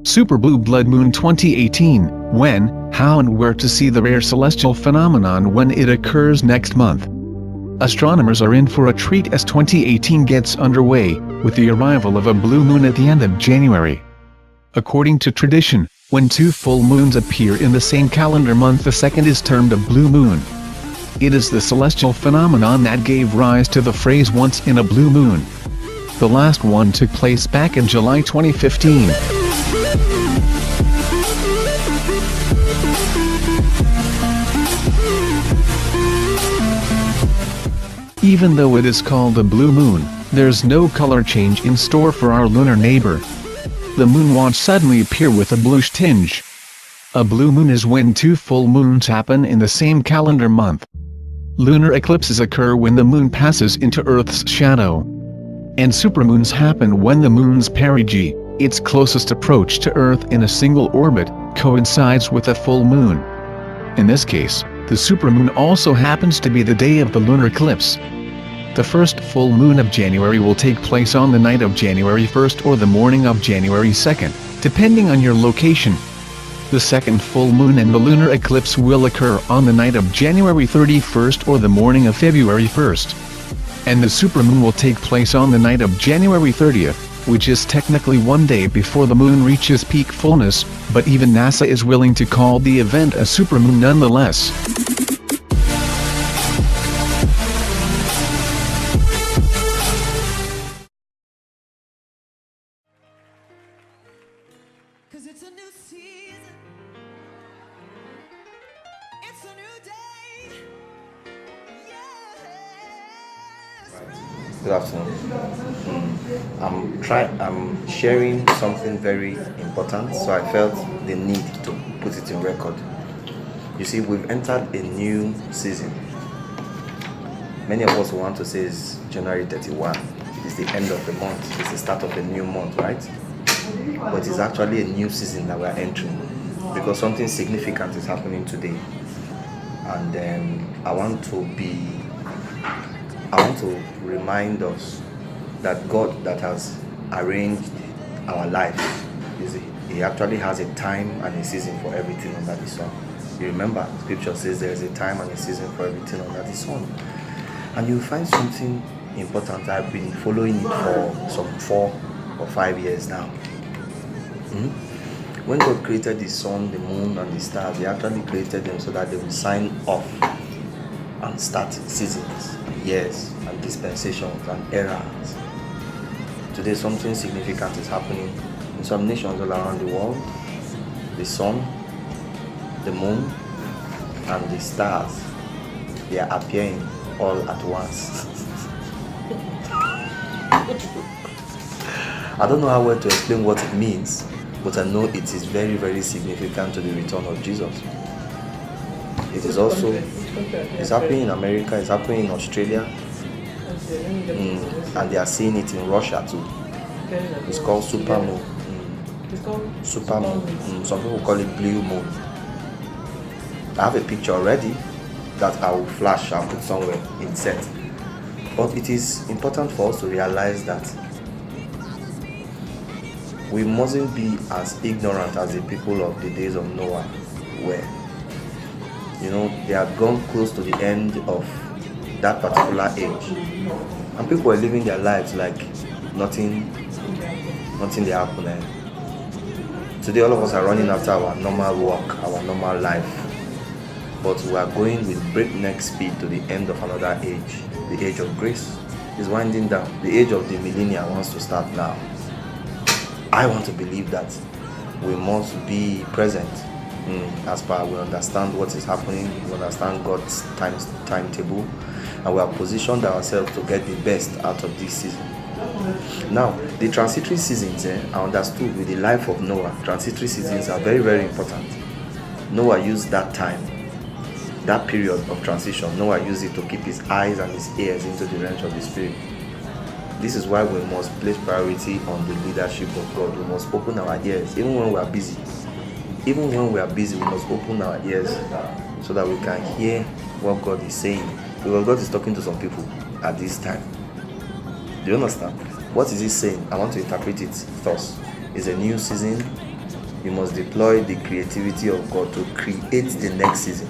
Super Blue Blood Moon 2018, when, how and where to see the rare celestial phenomenon when it occurs next month. Astronomers are in for a treat as 2018 gets underway, with the arrival of a blue moon at the end of January. According to tradition, when two full moons appear in the same calendar month, the second is termed a blue moon. It is the celestial phenomenon that gave rise to the phrase "once in a blue moon." The last one took place back in July 2015. Even though it is called a blue moon, there's no color change in store for our lunar neighbor. The moon won't suddenly appear with a bluish tinge. A blue moon is when two full moons happen in the same calendar month. Lunar eclipses occur when the moon passes into Earth's shadow. And supermoons happen when the moon's perigee, its closest approach to Earth in a single orbit, coincides with a full moon. In this case, the supermoon also happens to be the day of the lunar eclipse. The first full moon of January will take place on the night of January 1st or the morning of January 2nd, depending on your location. The second full moon and the lunar eclipse will occur on the night of January 31st or the morning of February 1st. And the supermoon will take place on the night of January 30th, which is technically one day before the moon reaches peak fullness, but even NASA is willing to call the event a supermoon nonetheless. It's a new season. It's a new day. Yes. Good afternoon. I'm sharing something very important, so I felt the need to put it in record. You see, we've entered a new season. Many of us want to say it's January 31. It's the end of the month. It's the start of a new month, right? But it's actually a new season that we're entering because something significant is happening today. And I want to remind us that God that has arranged our lives, He actually has a time and a season for everything under the sun. You remember, Scripture says there is a time and a season for everything under the sun. And you'll find something important. I've been following it for some 4 or 5 years now. When God created the sun, the moon, and the stars, He actually created them so that they will sign off and start seasons, years, and dispensations and eras. Today, something significant is happening in some nations all around the world. The sun, the moon, and the stars, they are appearing all at once. I don't know how well to explain what it means, but I know it is very, very significant to the return of Jesus. It is also, it's happening in America, it's happening in Australia, and they are seeing it in Russia too. It's called supermoon. Supermoon. Some people call it blue moon. I have a picture already that I will flash and put somewhere in set. But it is important for us to realize that we mustn't be as ignorant as the people of the days of Noah were. You know, they had gone close to the end of that particular age. And people were living their lives like nothing they happened. Today all of us are running after our normal work, our normal life. But we are going with breakneck speed to the end of another age. The age of grace is winding down. The age of the millennium wants to start now. I want to believe that we must be present as per we understand what is happening, we understand God's timetable, and we have positioned ourselves to get the best out of this season. Now, the transitory seasons are understood with the life of Noah. Transitory seasons are very, very important. Noah used that time, that period of transition. Noah used it to keep his eyes and his ears into the range of the Spirit. This is why we must place priority on the leadership of God. We must open our ears, even when we are busy. Even when we are busy, we must open our ears so that we can hear what God is saying. Because God is talking to some people at this time. Do you understand? What is He saying? I want to interpret it thus. It's a new season. You must deploy the creativity of God to create the next season.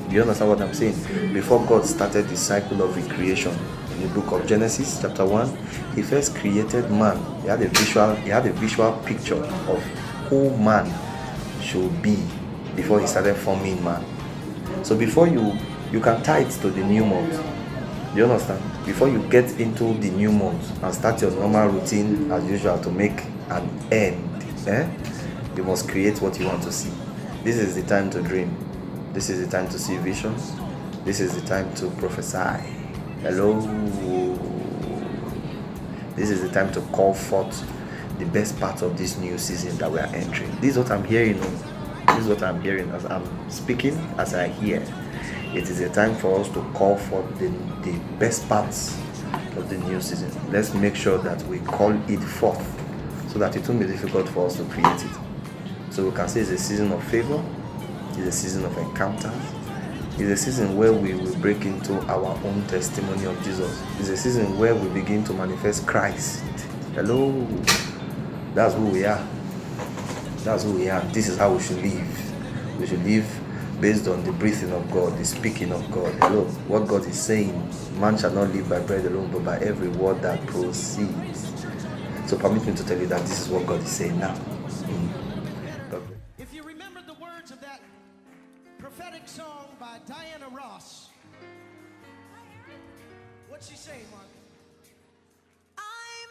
Do you understand what I'm saying? Before God started the cycle of recreation in the book of Genesis, chapter 1, He first created man. He had a visual picture of who man should be before He started forming man. So before you can tie it to the new month. Do you understand? Before you get into the new month and start your normal routine as usual to make an end, you must create what you want to see. This is the time to dream. This is the time to see visions. This is the time to prophesy. Hello. This is the time to call forth the best part of this new season that we are entering. This is what I'm hearing. This is what I'm hearing as I'm speaking, as I hear. It is a time for us to call forth the best parts of the new season. Let's make sure that we call it forth so that it won't be difficult for us to create it. So we can say it's a season of favor. It's a season of encounters. It's a season where we will break into our own testimony of Jesus. It's a season where we begin to manifest Christ. Hello. That's who we are. That's who we are. This is how we should live. We should live based on the breathing of God, the speaking of God. Hello. What God is saying, man shall not live by bread alone, but by every word that proceeds. So permit me to tell you that this is what God is saying now. If you remember the words of that prophetic song by Diana Ross, what's she saying, Mark? I'm